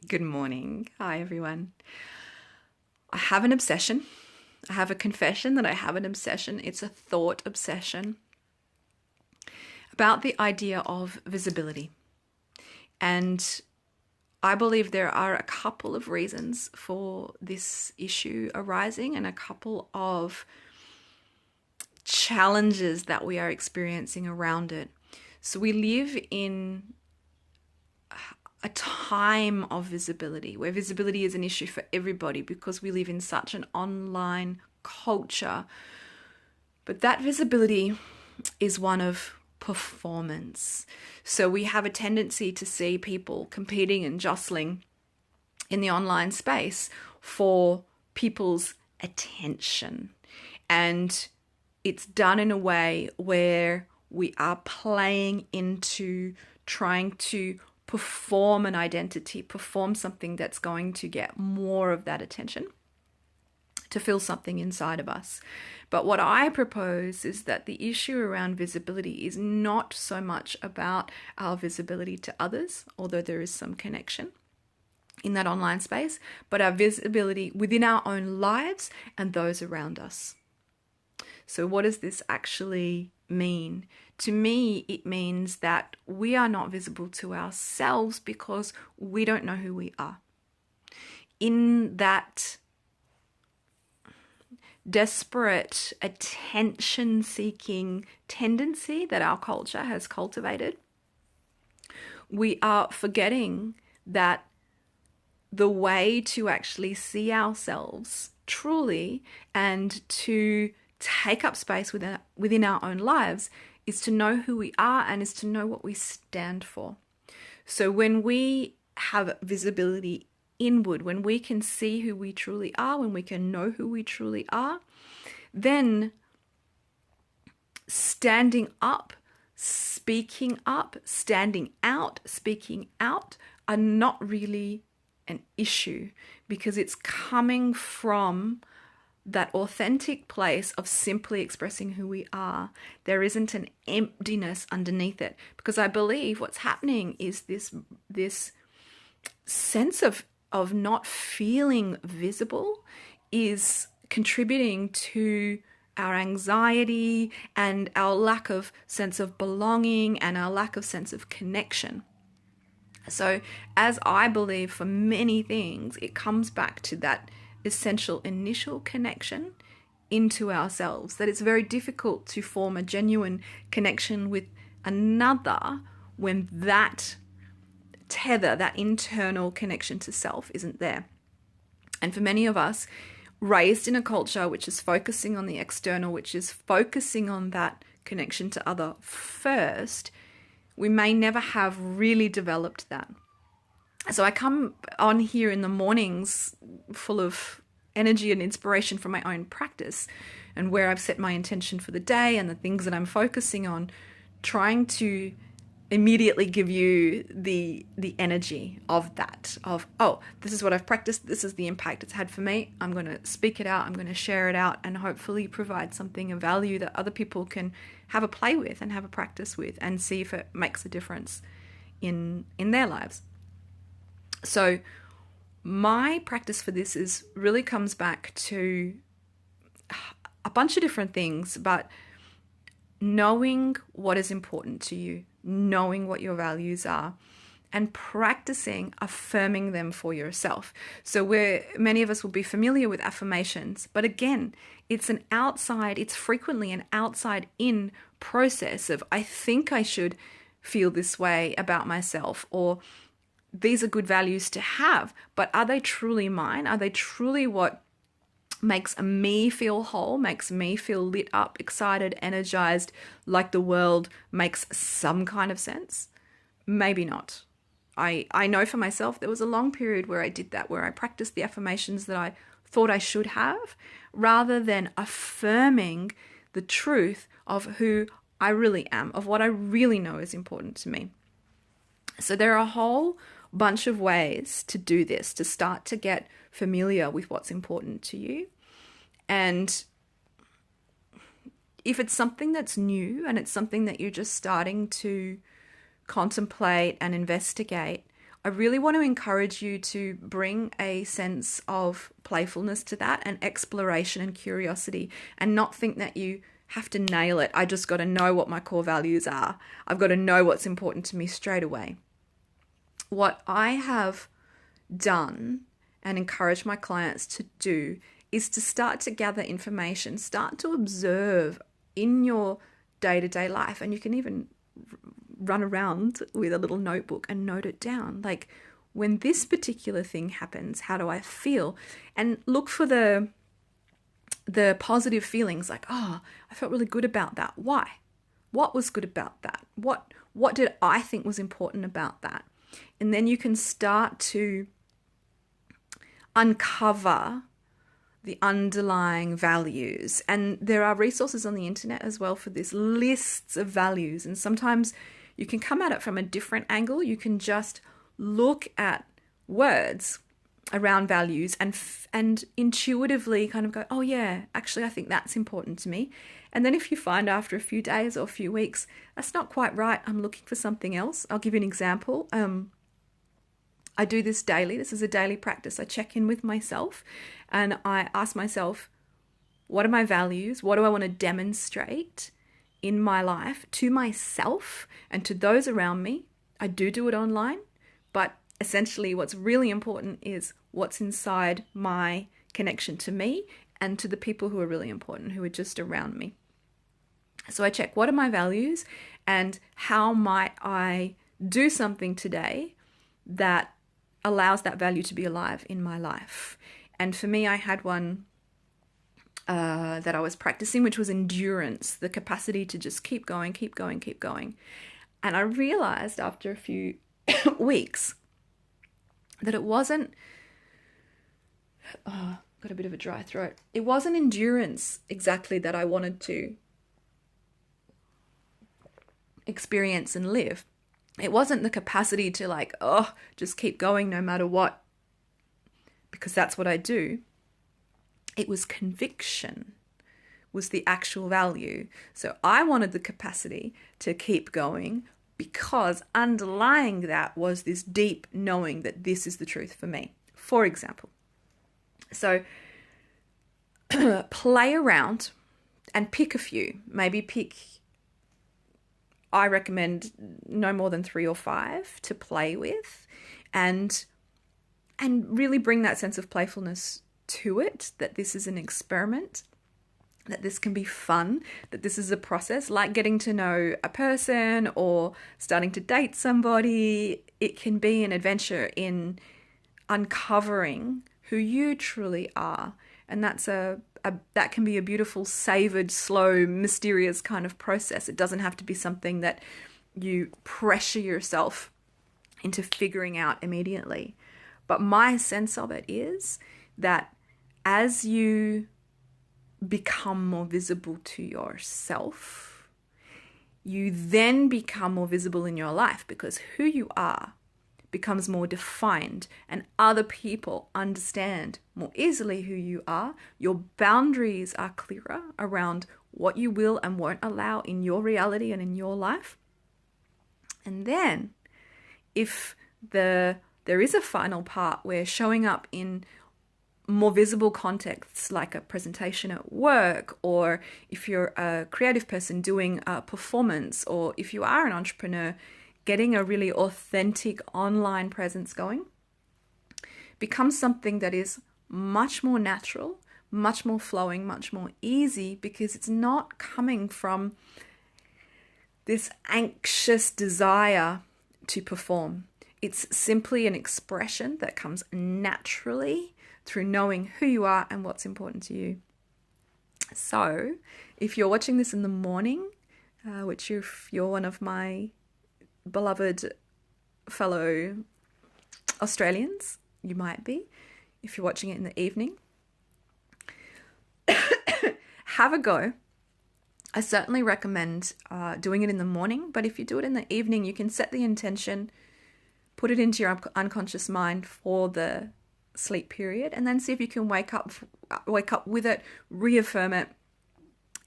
Good morning. Hi, everyone. I have an obsession. I have a confession that I have an obsession. It's a thought obsession about the idea of visibility. And I believe there are a couple of reasons for this issue arising and a couple of challenges that we are experiencing around it. So we live in a time of visibility where visibility is an issue for everybody because we live in such an online culture. But that visibility is one of performance. So we have a tendency to see people competing and jostling in the online space for people's attention. And it's done in a way where we are playing into trying to perform an identity, perform something that's going to get more of that attention, to fill something inside of us. But what I propose is that the issue around visibility is not so much about our visibility to others, although there is some connection in that online space, but our visibility within our own lives and those around us. So what does this actually mean? To me, it means that we are not visible to ourselves because we don't know who we are. In that desperate attention-seeking tendency that our culture has cultivated, we are forgetting that the way to actually see ourselves truly and to take up space within our own lives is to know who we are and is to know what we stand for. So when we have visibility inward, when we can see who we truly are, when we can know who we truly are, then standing up, speaking up, standing out, speaking out are not really an issue because it's coming from that authentic place of simply expressing who we are. There isn't an emptiness underneath it, because I believe what's happening is this sense of not feeling visible is contributing to our anxiety and our lack of sense of belonging and our lack of sense of connection. So as I believe for many things, it comes back to that essential initial connection into ourselves, that it's very difficult to form a genuine connection with another when that tether, that internal connection to self isn't there. And for many of us, raised in a culture which is focusing on the external, which is focusing on that connection to other first, we may never have really developed that. So I come on here in the mornings full of energy and inspiration from my own practice and where I've set my intention for the day and the things that I'm focusing on, trying to immediately give you the energy of that, of, oh, this is what I've practiced, this is the impact it's had for me, I'm going to speak it out, I'm going to share it out, and hopefully provide something of value that other people can have a play with and have a practice with and see if it makes a difference in their lives. So my practice for this is really comes back to a bunch of different things, but knowing what is important to you, knowing what your values are, and practicing affirming them for yourself. So where many of us will be familiar with affirmations, but again, it's frequently an outside in process of, I think I should feel this way about myself, or these are good values to have, but are they truly mine? Are they truly what makes me feel whole, makes me feel lit up, excited, energized, like the world makes some kind of sense? Maybe not. I know for myself there was a long period where I did that, where I practiced the affirmations that I thought I should have, rather than affirming the truth of who I really am, of what I really know is important to me. So there are a whole bunch of ways to do this, to start to get familiar with what's important to you. And if it's something that's new and it's something that you're just starting to contemplate and investigate, I really want to encourage you to bring a sense of playfulness to that and exploration and curiosity, and not think that you have to nail it. I just got to know what my core values are. I've got to know what's important to me straight away. What I have done and encourage my clients to do is to start to gather information, start to observe in your day-to-day life. And you can even run around with a little notebook and note it down. Like, when this particular thing happens, how do I feel? And look for the positive feelings, like, oh, I felt really good about that. Why? What was good about that? What did I think was important about that? And then you can start to uncover the underlying values. And there are resources on the internet as well for this, lists of values. And sometimes you can come at it from a different angle. You can just look at words around values and intuitively kind of go, oh yeah, actually I think that's important to me. And then if you find after a few days or a few weeks, that's not quite right, I'm looking for something else. I'll give you an example. I do this daily. This is a daily practice. I check in with myself and I ask myself, what are my values? What do I want to demonstrate in my life to myself and to those around me? I do it online, but essentially what's really important is what's inside my connection to me and to the people who are really important, who are just around me. So I check, what are my values and how might I do something today that allows that value to be alive in my life. And for me, I had one that I was practicing, which was endurance, the capacity to just keep going, keep going, keep going. And I realized after a few weeks that it wasn't, got a bit of a dry throat. It wasn't endurance exactly that I wanted to experience and live. It wasn't the capacity to like, oh, just keep going no matter what, because that's what I do. It was conviction was the actual value. So I wanted the capacity to keep going because underlying that was this deep knowing that this is the truth for me. For example, so play around and pick a few, I recommend no more than 3 or 5 to play with and really bring that sense of playfulness to it, that this is an experiment, that this can be fun, that this is a process, like getting to know a person or starting to date somebody. It can be an adventure in uncovering who you truly are. And that's that can be a beautiful, savored, slow, mysterious kind of process. It doesn't have to be something that you pressure yourself into figuring out immediately. But my sense of it is that as you become more visible to yourself, you then become more visible in your life, because who you are becomes more defined and other people understand more easily who you are. Your boundaries are clearer around what you will and won't allow in your reality and in your life. And then if there is a final part where showing up in more visible contexts, like a presentation at work, or if you're a creative person doing a performance, or if you are an entrepreneur, getting a really authentic online presence going, becomes something that is much more natural, much more flowing, much more easy, because it's not coming from this anxious desire to perform. It's simply an expression that comes naturally through knowing who you are and what's important to you. So if you're watching this in the morning, which if you're one of my beloved fellow Australians, you might be. If you're watching it in the evening, have a go. I certainly recommend doing it in the morning, but if you do it in the evening, you can set the intention, put it into your unconscious mind for the sleep period, and then see if you can wake up with it, reaffirm it,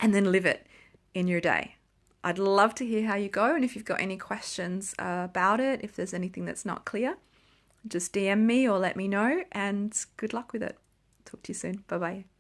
and then live it in your day. I'd love to hear how you go, and if you've got any questions about it, if there's anything that's not clear, just DM me or let me know, and good luck with it. Talk to you soon. Bye bye.